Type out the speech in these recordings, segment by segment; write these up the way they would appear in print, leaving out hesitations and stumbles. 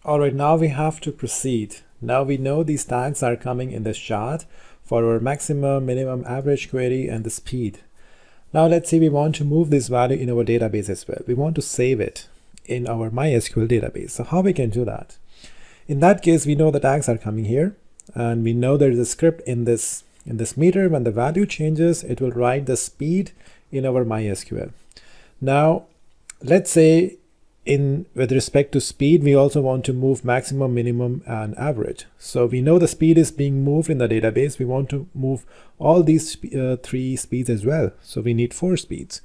All right, now we have to proceed. Now we know these tags are coming in this chart for our maximum, minimum, average query and the speed. Now let's say we want to move this value in our database as well. We want to save it in our MySQL database. So how we can do that? In that case, we know the tags are coming here, and we know there is a script in this meter. When the value changes, it will write the speed in our MySQL. Now, let's say with respect to speed, we also want to move maximum, minimum, and average. So we know the speed is being moved in the database. We want to move all these three speeds as well. So we need 4 speeds.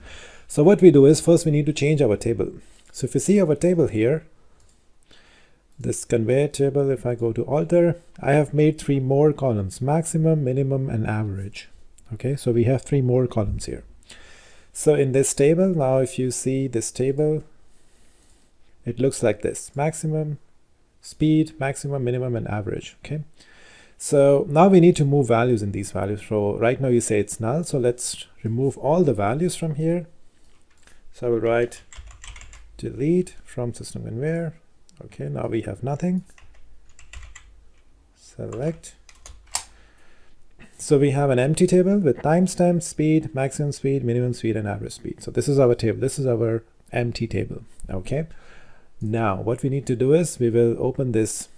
So what we do is first we need to change our table. So if you see our table here, this conveyor table, if I go to alter, I have made 3 more columns: maximum, minimum, and average. Okay, so we have 3 more columns here. So in this table, now if you see this table, it looks like this: maximum, speed, maximum, minimum, and average. Okay, so now we need to move values in these values. So right now you say it's null, so let's remove all the values from here. So I will write delete from system conveyor. Okay, now we have nothing. Select. So we have an empty table with timestamp, speed, maximum speed, minimum speed, and average speed. So this is our table. This is our empty table. Okay. Now what we need to do is we will open this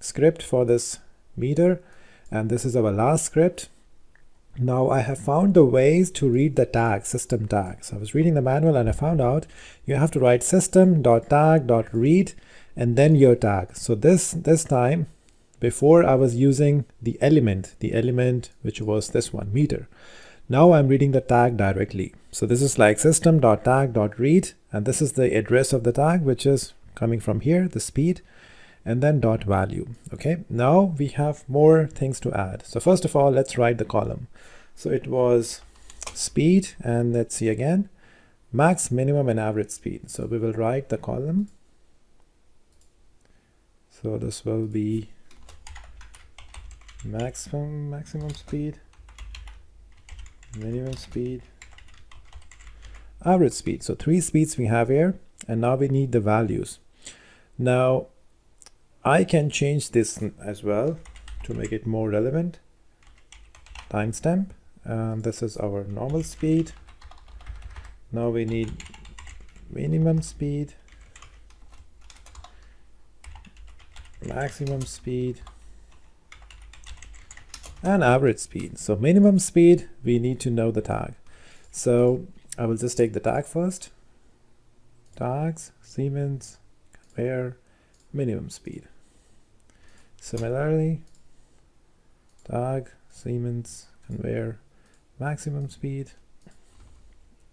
script for this meter, and this is our last script. Now I have found the ways to read the tag, system tag. So I was reading the manual and I found out you have to write system.tag.read and then your tag. So this time, before I was using the element which was this one, meter. Now I'm reading the tag directly. So this is like system.tag.read, and this is the address of the tag, which is coming from here, the speed, and then dot value. Okay, now we have more things to add. So first of all, let's write the column. So it was speed, and let's see again, max, minimum, and average speed. So we will write the column. So this will be maximum speed, minimum speed, average speed. So 3 speeds we have here, and now we need the values. Now I can change this as well to make it more relevant. Timestamp, this is our normal speed. Now we need minimum speed, maximum speed, and average speed. So minimum speed, we need to know the tag. So I will just take the tag first. Tags, Siemens, conveyor, minimum speed. Similarly, tag, Siemens, conveyor, maximum speed,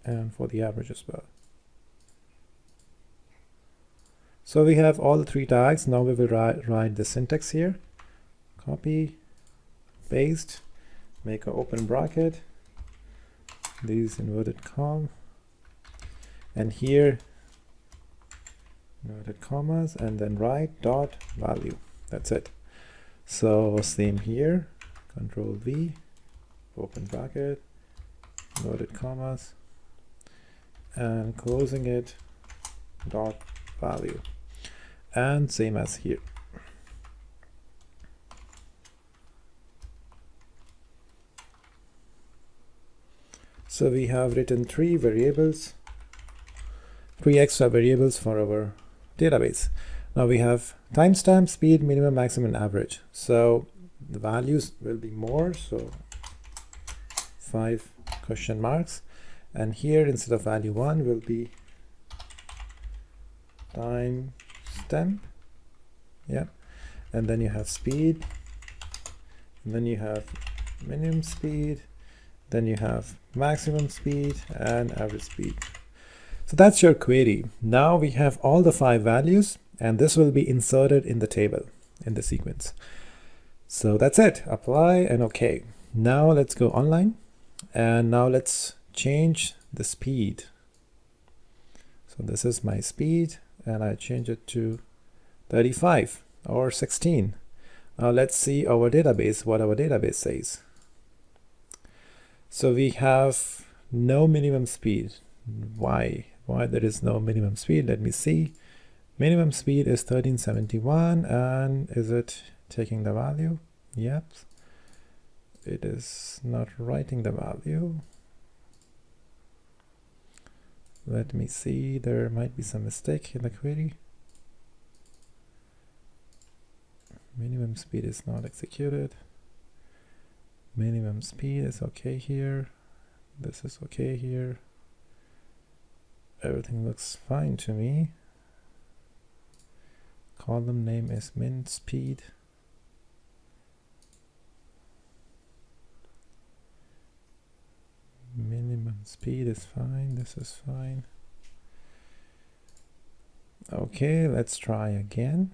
and for the average as well. So we have all the 3 tags. Now we will write the syntax here. Copy, paste, make an open bracket, these inverted comma, and here inverted commas, and then write dot value. That's it. So same here, Control V, open bracket, inverted commas, and closing it, dot value, and same as here. So we have written 3 variables, 3 extra variables for our database. Now we have timestamp, speed, minimum, maximum, and average. So the values will be more, so 5 question marks, and here instead of value 1 will be timestamp. Yeah, and then you have speed, and then you have minimum speed, then you have maximum speed and average speed. So that's your query. Now we have all the 5 values, and this will be inserted in the table in the sequence. So that's it. Apply and OK. Now let's go online, and now let's change the speed. So this is my speed, and I change it to 35 or 16. Now let's see our database, what our database says. So we have no minimum speed. Why there is no minimum speed? Let me see. Minimum speed is 1371, and is it taking the value? Yep. It is not writing the value. Let me see, there might be some mistake in the query. Minimum speed is not executed. Minimum speed is okay here. This is okay here. Everything looks fine to me. Column name is min speed. Minimum speed is fine. This is fine. Okay, let's try again.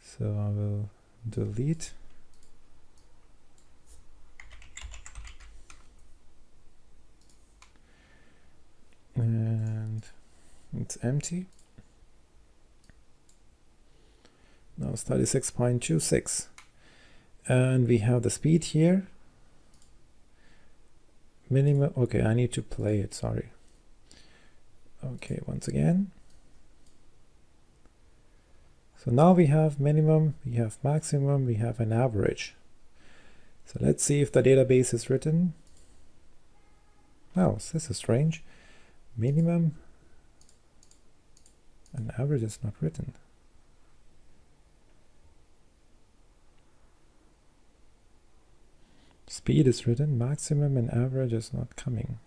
So I will delete. And it's empty. Now it's 36.26. And we have the speed here. Minimum, okay, I need to play it, sorry. Okay, once again. So now we have minimum, we have maximum, we have an average. So let's see if the database is written. Oh, this is strange. Minimum and average is not written. Speed is written, maximum and average is not coming.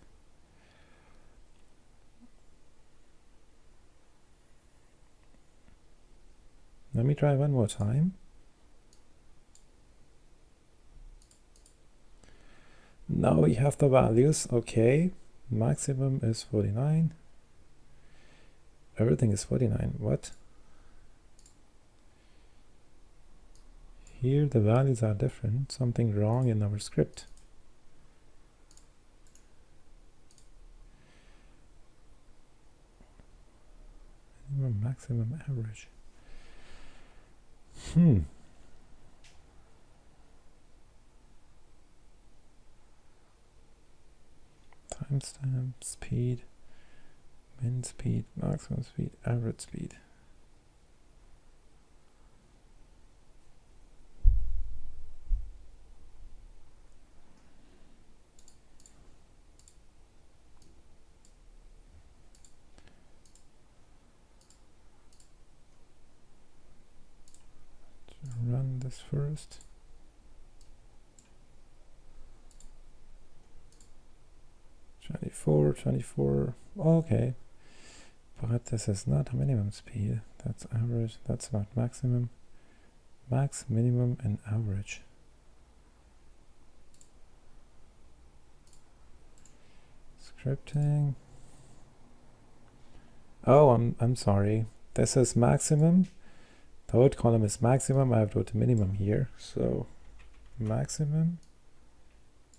Let me try one more time. Now we have the values, okay. Maximum is 49. Everything is 49, what? Here the values are different, something wrong in our script. Minimum, maximum, average. Timestamp, speed, min speed, maximum speed, average speed. Run this first. Twenty-four. Okay, but this is not a minimum speed. That's average. That's not maximum. Max, minimum, and average. Scripting. Oh, I'm sorry. This is maximum. Third column is maximum. I have wrote a minimum here. So maximum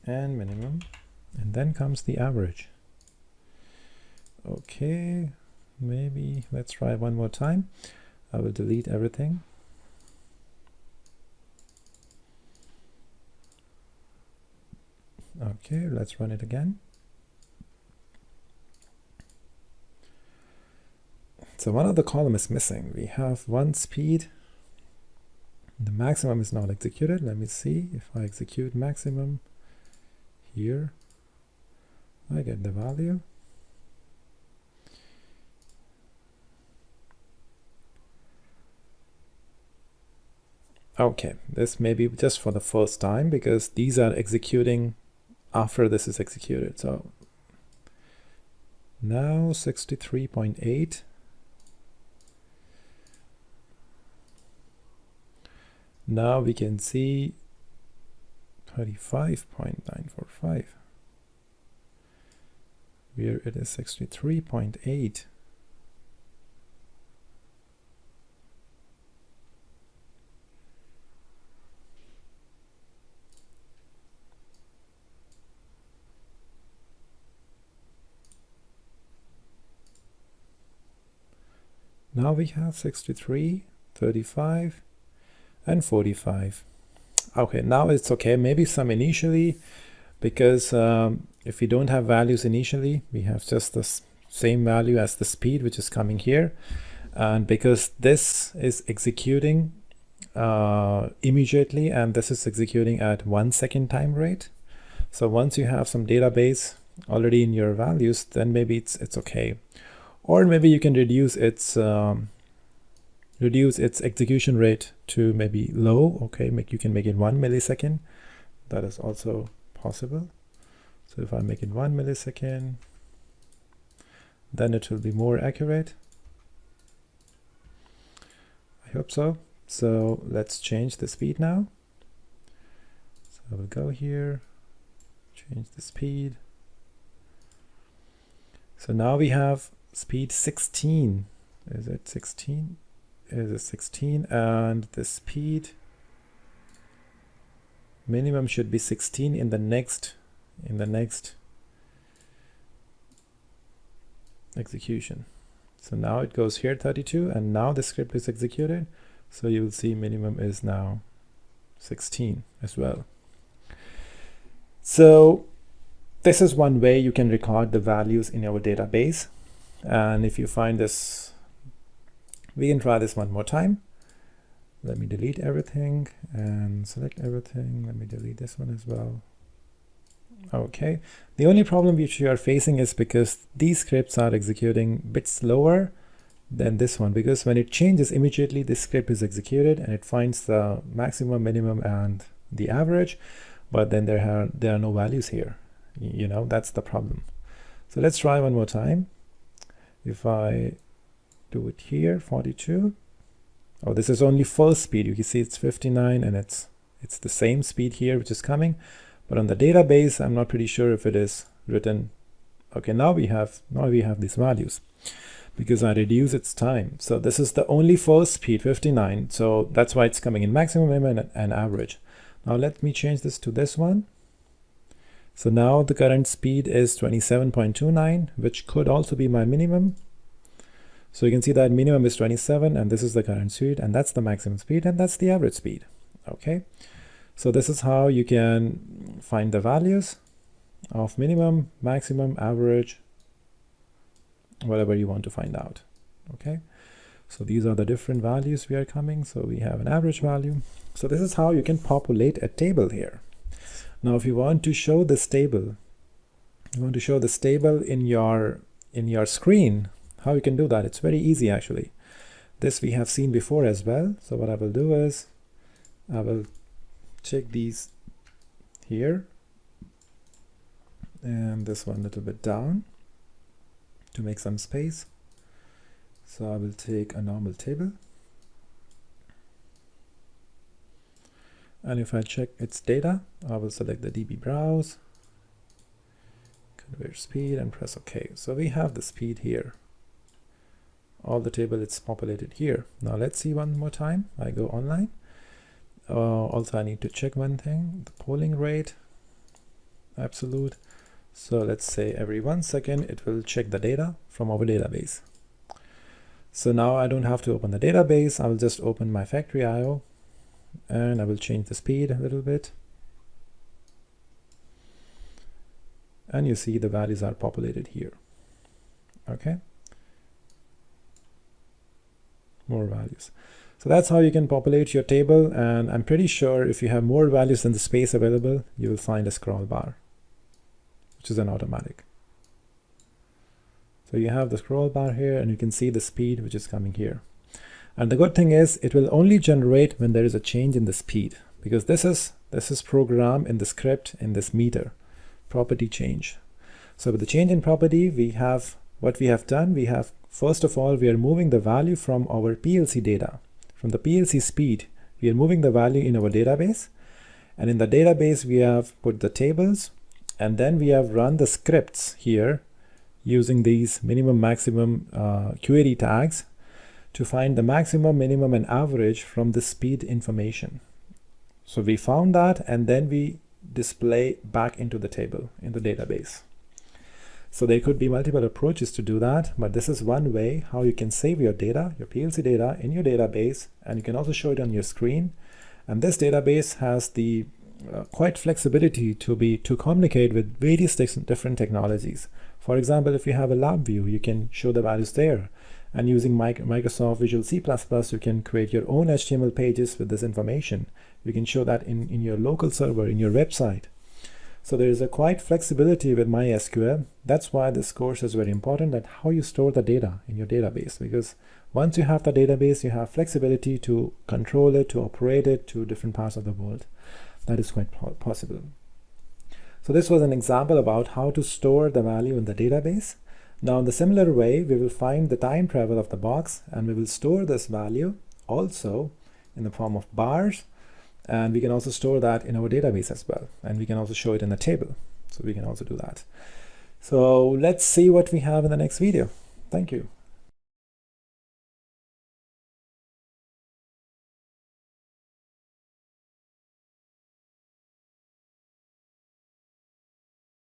and minimum. And then comes the average. Okay, maybe let's try one more time. I will delete everything. Okay, let's run it again. So one of the column is missing. We have one speed. The maximum is not executed. Let me see if I execute maximum here. I get the value. Okay, this may be just for the first time because these are executing after this is executed. So now 63.8. Now we can see 35.945. Where it is 63.8. Now we have 63, 35, and 45. Okay, now it's okay. Maybe some initially, because if we don't have values initially, we have just this same value as the speed which is coming here, and because this is executing immediately and this is executing at 1 second time rate, so once you have some database already in your values, then maybe it's okay. Or maybe you can reduce its execution rate to maybe low. Okay, you can make it 1 millisecond. That is also possible. So if I make it 1 millisecond, then it will be more accurate. I hope so. So let's change the speed now. So I will go here, change the speed. So now we have speed 16. Is it 16? Is it 16? And the speed minimum should be 16 in the next execution. So now it goes here 32, and now the script is executed. So you will see minimum is now 16 as well. So this is one way you can record the values in our database. And if you find this, we can try this one more time. Let me delete everything and select everything. Let me delete this one as well. Okay, the only problem which you are facing is because these scripts are executing a bit slower than this one, because when it changes immediately, this script is executed and it finds the maximum, minimum, and the average, but then there are no values here. You know, that's the problem. So let's try one more time. If I do it here, 42. Oh, this is only first speed. You can see it's 59, and it's the same speed here which is coming. But on the database, I'm not pretty sure if it is written. Okay, now we have these values because I reduce its time. So this is the only first speed, 59. So that's why it's coming in maximum, minimum, and average. Now let me change this to this one. So now the current speed is 27.29, which could also be my minimum. So you can see that minimum is 27, and this is the current speed, and that's the maximum speed, and that's the average speed. Okay. So this is how you can find the values of minimum, maximum, average, whatever you want to find out. Okay, so these are the different values we are coming. So we have an average value. So this is how you can populate a table here. Now if you want to show this table, in your screen, how you can do that? It's very easy actually. This we have seen before as well. So what I will do is I will check these here and this one a little bit down to make some space. So I will take a normal table, and if I check its data, I will select the DB browse, convert speed, and press OK. So we have the speed here. All the table it's populated here. Now let's see one more time. I go online. Also I need to check one thing, the polling rate, absolute. So let's say every 1 second it will check the data from our database. So now I don't have to open the database. I will just open my factory IO and I will change the speed a little bit. And you see the values are populated here. Okay. More values. So that's how you can populate your table, and I'm pretty sure if you have more values than the space available, you will find a scroll bar, which is an automatic. So you have the scroll bar here, and you can see the speed which is coming here. And the good thing is it will only generate when there is a change in the speed, because this is programmed in the script in this meter, property change. So with the change in property, we have what we have done. We have, first of all, we are moving the value from our PLC data. From the PLC speed, we are moving the value in our database, and in the database we have put the tables, and then we have run the scripts here using these minimum, maximum query tags to find the maximum, minimum, and average from the speed information. So we found that, and then we display back into the table in the database. So there could be multiple approaches to do that, but this is one way how you can save your data, your PLC data, in your database, and you can also show it on your screen. And this database has the quite flexibility to communicate with various different technologies. For example, if you have a lab view, you can show the values there. And using Microsoft Visual C++, you can create your own HTML pages with this information. You can show that in your local server, in your website. So there is a quite flexibility with MySQL. That's why this course is very important, that how you store the data in your database, because once you have the database, you have flexibility to control it, to operate it to different parts of the world. That is quite possible. So this was an example about how to store the value in the database. Now in the similar way, we will find the time travel of the box, and we will store this value also in the form of bars, and we can also store that in our database as well, and we can also show it in a table. So we can also do that. So let's see what we have in the next video. Thank you.